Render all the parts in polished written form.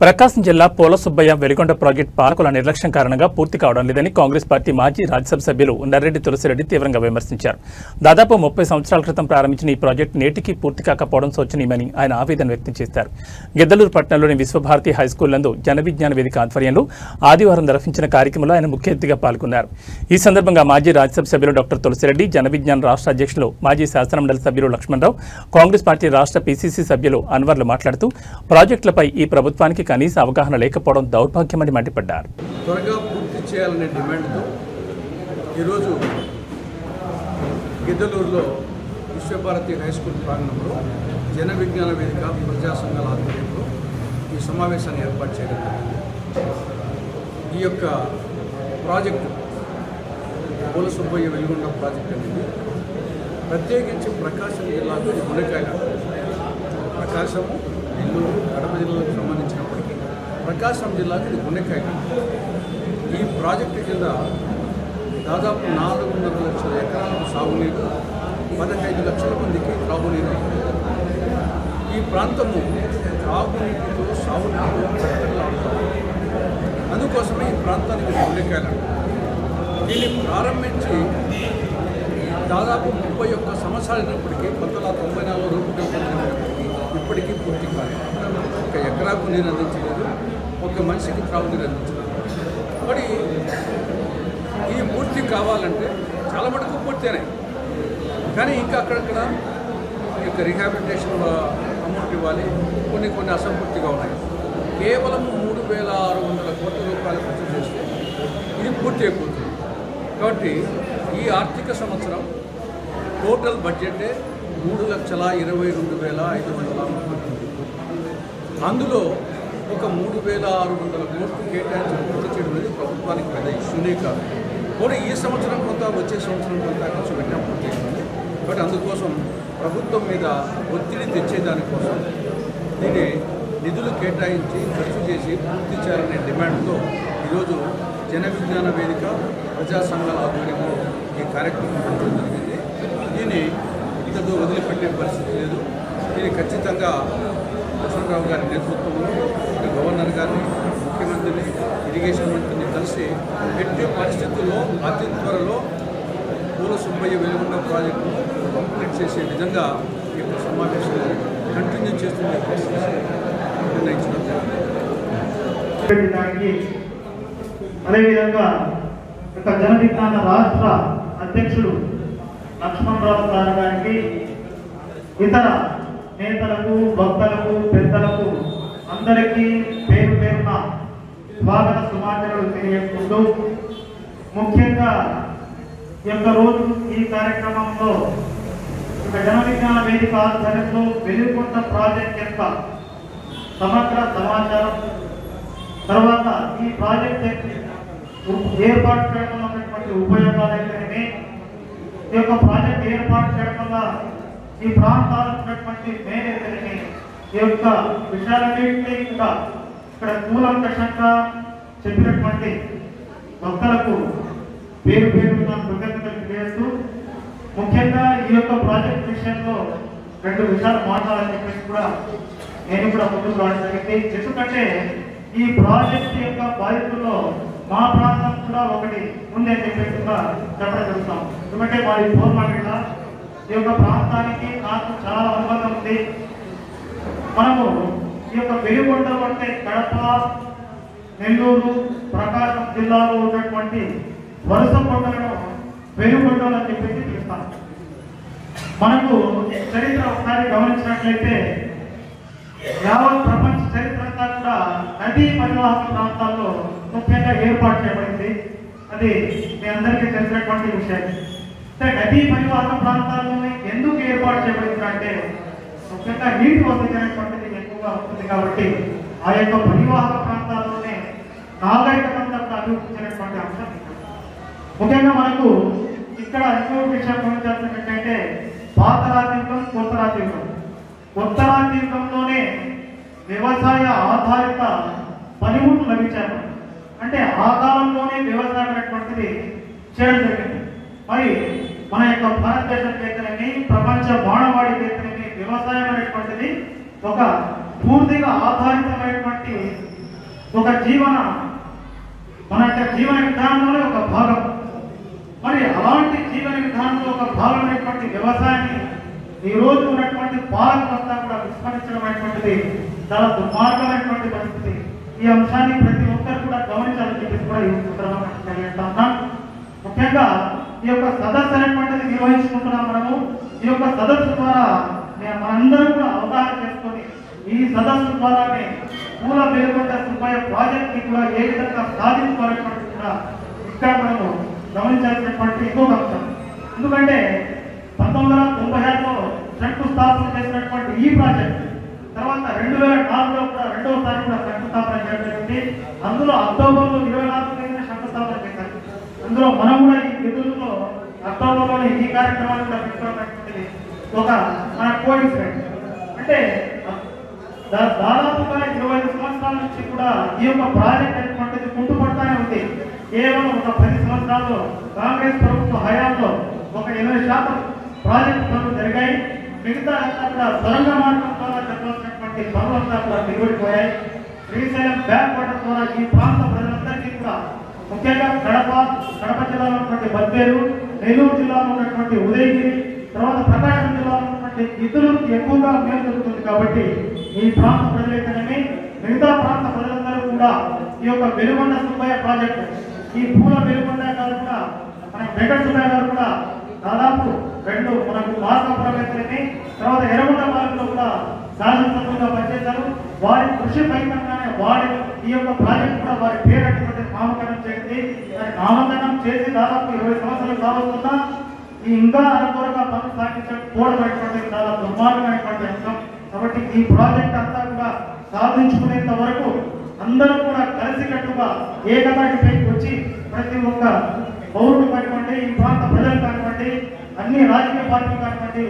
ప్రకాశం జిల్లా పోలసుబ్బయ్య వెలిగొండ ప్రాజెక్టు పాలకుల నిర్లక్ష్యం కారణంగా పూర్తి కావడం లేదని కాంగ్రెస్ పార్టీ మాజీ రాజ్యసభ సభ్యులు నర్రెడ్డి తులసిరెడ్డి తీవ్రంగా విమర్శించారు. దాదాపు 30 సంవత్సరాల క్రితం ప్రారంభించిన ఈ ప్రాజెక్టు నేటికి పూర్తి కాకపోవడం శోచనీయమని ఆయన ఆవేదన వ్యక్తం చేశారు. గిద్దలూరు పట్టణంలోని విశ్వభారతి హైస్కూల్ నందు జన విజ్ఞాన వేదిక ఆధ్వర్యంలో ఆదివారం నిర్వహించిన కార్యక్రమంలో ఆయన ముఖ్య అతిథిగా పాల్గొన్నారు. ఈ సందర్భంగా మాజీ రాజ్యసభ సభ్యులు డాక్టర్ తులసిరెడ్డి, జన విజ్ఞాన రాష్ట్ర అధ్యక్షులు మాజీ శాసనమండలి సభ్యులు లక్ష్మణరావు, కాంగ్రెస్ పార్టీ రాష్ట్ర పీసీసీ సభ్యులు అన్వర్లు మాట్లాడుతూ ప్రాజెక్టులపై ఈ ప్రభుత్వానికి కనీస అవగాహన లేకపోవడం దౌర్భాగ్యమని మండిపడ్డారు. త్వరగా పూర్తి చేయాలనే డిమాండ్తో ఈరోజు గిద్దలూరులో విశ్వభారతి హైస్కూల్ ప్రాంగణంలో జన విజ్ఞాన వేదిక ప్రజా సంఘాల ఆధ్వర్యంలో ఈ సమావేశాన్ని ఏర్పాటు చేయడం జరిగింది. ఈ యొక్క ప్రాజెక్టు పోలసుబ్బయ్య వెలిగొండ ప్రాజెక్ట్ అనేది ప్రత్యేకించి ప్రకాశం జిల్లాలో మునకాయ ప్రకాశము నెల్లూరు కడప జిల్లాలకు సంబంధించినప్పటికీ ప్రకాశం జిల్లాకు ఇది గుండెకాయ. ఈ ప్రాజెక్టు కింద దాదాపు 400 లక్షల ఎకరాలకు సాగునీరు, 15 లక్షల మందికి త్రాగునీరు. ఈ ప్రాంతము త్రాగునీటితో సాగునీటితో కట్టలాడుతుంది. అందుకోసమే ఈ ప్రాంతానికి గుండెకాయలు. దీన్ని ప్రారంభించి దాదాపు 31 సంవత్సరాలైనప్పటికీ 1994 రూపకల్పించినప్పటికీ ఇప్పటికీ పూర్తి కాదు. ఒక ఎకరాకు నీరు అందించలేదు, ఒక మనిషికి త్రాగునీరు అందించలేదు. మరి ఈ పూర్తి కావాలంటే చాలా మటుకు పూర్తయినాయి, కానీ ఇంకా అక్కడక్కడ ఇక రీహాబిలిటేషన్ అమౌంట్ ఇవ్వాలి, కొన్ని అసంపూర్తిగా ఉన్నాయి. కేవలం 3,600 కోట్ల రూపాయలు ఖర్చు చేస్తే ఇది పూర్తి అయిపోతుంది. కాబట్టి ఈ ఆర్థిక సంవత్సరం టోటల్ బడ్జెటే 3,22,530 అందులో ఒక 3,600 కోట్లు కేటాయించి పూర్తి చేయడం అనేది ప్రభుత్వానికి పెద్ద ఇష్యూనే కాదు. కూడా ఈ సంవత్సరం కొంత, వచ్చే సంవత్సరం కొంత ఖర్చు పెట్టడం పూర్తి అవుతుంది. కాబట్టి అందుకోసం ప్రభుత్వం మీద ఒత్తిడి తెచ్చేదానికోసం దీన్ని నిధులు కేటాయించి ఖర్చు చేసి పూర్తి చేయాలనే డిమాండ్తో ఈరోజు జన విజ్ఞాన వేదిక ప్రజా సంఘాల ఆధ్వర్యంలో ఈ కార్యక్రమం పెట్టడం జరిగింది. దీన్ని ఇంతతో వదిలిపెట్టే పరిస్థితి లేదు. దీన్ని ఖచ్చితంగా లక్ష్మణరావు గారి నేతృత్వంలో గవర్నర్ గారిని, ముఖ్యమంత్రిని, ఇరిగేషన్ మంత్రిని కలిసి ఎట్టి పరిస్థితుల్లో అతి త్వరలో పోలసుబ్బయ్య వెలిగొండ ప్రాజెక్టును కంప్లీట్ చేసే విధంగా ఈ సమావేశంలో కంటిన్యూ చేస్తున్న నిర్ణయించడం జరిగింది. అదేవిధంగా ఒక జన విజ్ఞాన రాష్ట్ర అధ్యక్షుడు లక్ష్మణరావు గారు గారికి, ఇతర నేతలకు, భక్తులకు, పెద్దలకు అందరికీ పేరు పేరున స్వాగత సుమాచరణలు తెలియజేసుకుంటూ, ముఖ్యంగా ఈ యొక్క రోజు ఈ కార్యక్రమంలో ఒక జన విజ్ఞాన వేదిక ఆధ్వర్యంలో వెలిగొండ ప్రాజెక్ట్ యొక్క సమగ్ర సమాచారం, తర్వాత ఈ ప్రాజెక్ట్ ఏర్పాటు చేయడం ఉన్నటువంటి ఉపయోగాలు అయితేనే, ఈ యొక్క ప్రాజెక్ట్ ఏర్పాటు చేయడం వల్ల ఈ ప్రాంతాలకు ఉన్నటువంటి మేలైతేనే, ఈ యొక్క విషయాలన్నింటినీ కూడా ఇక్కడ కూలంకషంగా చెప్పినటువంటి భక్తులకు పేరు పేరున కృతజ్ఞతలు తెలియజేస్తూ, ముఖ్యంగా ఈ యొక్క ప్రాజెక్ట్ విషయంలో 2 విషయాలు మాట్లాడాలని చెప్పేసి కూడా నేను కూడా ముందుకు రావడం జరిగింది. ఎందుకంటే ఈ ప్రాజెక్ట్ యొక్క బాధితుల్లో మా ప్రాంతం కూడా ఒకటి ఉందని చెప్పేసి కూడా చెప్పడం జరుగుతాం. ఎందుకంటే వారి పూర్వమైన ఈ యొక్క ప్రాంతానికి నాకు చాలా అనుబంధం ఉంది. మనము ఈ యొక్క వెలిగొండ అంటే కడప, నెల్లూరు, ప్రకాశం జిల్లాలో ఉన్నటువంటి వరుస కొండలను వెలిగొండలు అని చెప్పేసి పిలుస్తాం. మనకు చరిత్ర ఒకసారి గమనించినట్లయితే యావత్ ప్రపంచ చరిత్ర అంతా కూడా నదీ పరివాహక ప్రాంతాల్లో ముఖ్యంగా ఏర్పాటు చేయబడింది. అది మీ అందరికీ తెలిసినటువంటి విషయం. నదీ పరివాహక ప్రాంతాల్లోనే ఎందుకు ఏర్పాటు చేయబడింది అంటే, ముఖ్యంగా నీటి వసతి అనేటువంటిది ఎక్కువగా ఉంటుంది కాబట్టి ఆ యొక్క పరివాహక ప్రాంతాల్లోనే నాగరికతంగా అభివృద్ధించినటువంటి అంశం. ముఖ్యంగా మనకు ఇక్కడ ఇంకొక విషయం గమనించాల్సింది ఏంటంటే, పాత రాజ్యాంగం, కొత్త రాజ్యాంగం. కొత్త రాజ్యాంగంలోనే వ్యవసాయ ఆధారిత పనిముట్లు లభించారు. అంటే ఆ కాలంలోనే వ్యవసాయం అనేటువంటిది చేయడం జరిగింది. మరి మన యొక్క భారతదేశం చేతనని, ప్రపంచ మానవాళి చేతనని వ్యవసాయం అనేటువంటిది ఒక పూర్తిగా ఆధారితమైనటువంటి ఒక జీవన విధానంలో ఒక భాగం. మరి అలాంటి జీవన విధానంలో ఒక భాగమైనటువంటి వ్యవసాయాన్ని ఈ రోజు ఉన్నటువంటి పాలకులంతా కూడా విస్మరించడం అనేటువంటిది చాలా దుర్మార్గమైనటువంటి పరిస్థితి. ఈ అంశాన్ని ప్రతి ఒక్కరు కూడా గమనించాలని చెప్పేసి కూడా ఈ సందర్భంగా తెలియజేస్తా ఉన్నాం. ముఖ్యంగా ఈ యొక్క సదస్సు అనేటువంటిది నిర్వహించుకుంటున్నాం మనము. ఈ యొక్క సదస్సు ద్వారా మనందరం కూడా అవగాహన చేసుకొని ఈ సదస్సు ద్వారానే పూల వెలుగొండ సుబ్బయ్య ప్రాజెక్ట్ ని కూడా ఏ విధంగా సాధించుకోవాలనేటువంటి కూడా ఇక్కడ మనము గమనించాల్సినటువంటి ఇంకొక అంశం. ఎందుకంటే 1996లో శంకుస్థాపన చేసినటువంటి ఈ ప్రాజెక్ట్ తర్వాత 2004లో కూడా రెండవసారి కూడా శంకుస్థాపన చేయబడింది. అందులో అక్టోబర్లో 24 తేదీన శంకుస్థాపన చేశారు. అందులో మనం కూడా ఈ విధుల్లో అక్టోబర్లోనే ఈ కార్యక్రమాన్ని కూడా పెట్టుకున్నటువంటిది ఒక మన కోయిన్సిడెంట్. అంటే దాదాపుగా 25 సంవత్సరాల నుంచి కూడా ఈ యొక్క ప్రాజెక్ట్ అనేటువంటిది కుంటుపడతానే ఉంది. కేవలం ఒక 10 సంవత్సరాల్లో కాంగ్రెస్ ప్రభుత్వ హయాంలో ఒక 80% ప్రాజెక్టు పనులు జరిగాయి. మిగతా అంతా కూడా సొరంగ మార్గం ద్వారా జరగాల్సినటువంటి పనులంతా కూడా దిగుబడిపోయాయి. శ్రీశైలం బ్యాక్ వాటర్ ద్వారా ఈ ప్రాంత ప్రజలందరికీ కూడా ముఖ్యంగా కడప జిల్లాలో ఉన్నటువంటి బద్వేలు, నెల్లూరు జిల్లాలో ఉన్నటువంటి ఉదయగిరి, తర్వాత ప్రకాశం జిల్లాలో ఉన్నటువంటి ఇతరులకు ఎక్కువగా మేలు జరుగుతుంది. కాబట్టి ఈ ప్రాంత ప్రజలైతేనేమి మిగతా ప్రాంత ప్రజలందరూ కూడా ఈ యొక్క వెలుగొండ సుబ్బయ్య ప్రాజెక్టు, ఈ పూల వెలుగొండ గారు కూడా మన వెంకట సుబ్బయ్య గారు కూడా దాదాపు మనకు మార్కాపురం అయితేనేమి తర్వాత ఎర్రగొండ పాలకులు కూడా శాసనసభ్యులుగా పనిచేశారు. వారి కృషి ఫలితంగానే ఈ యొక్క ప్రాజెక్టు కూడా వారి పేరు నామకరణం చేసింది. దాన్ని నామకరణం చేసి దాదాపు 20 సంవత్సరాలు కావస్తున్నా ఇంకా అనుకూలంగా పనులు సాగించకపోవడం చాలా దుర్మార్గమైనటువంటి అంశం. కాబట్టి ఈ ప్రాజెక్ట్ అంతా కూడా సాధించుకునేంత వరకు అందరూ కూడా కలిసికట్టుగా ఏకతాటిపైకి వచ్చి ప్రతి ఒక్క పౌరుడు కానివ్వండి, ఈ ప్రాంత ప్రజలు కానివ్వండి, అన్ని రాజకీయ పార్టీలు కానివ్వండి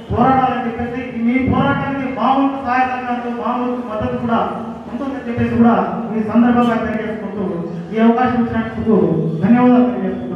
పోరాడాలని చెప్పేసి మీ పోరాటానికి మా వంతు సహాయ సహకారాలు, మా వంతు మద్దతు కూడా ఉంటుందని చెప్పేసి కూడా ఈ సందర్భంగా తెలియజేసుకుంటూ ఈ అవకాశం ఇచ్చినందుకు ధన్యవాదాలు తెలియజేస్తున్నాను.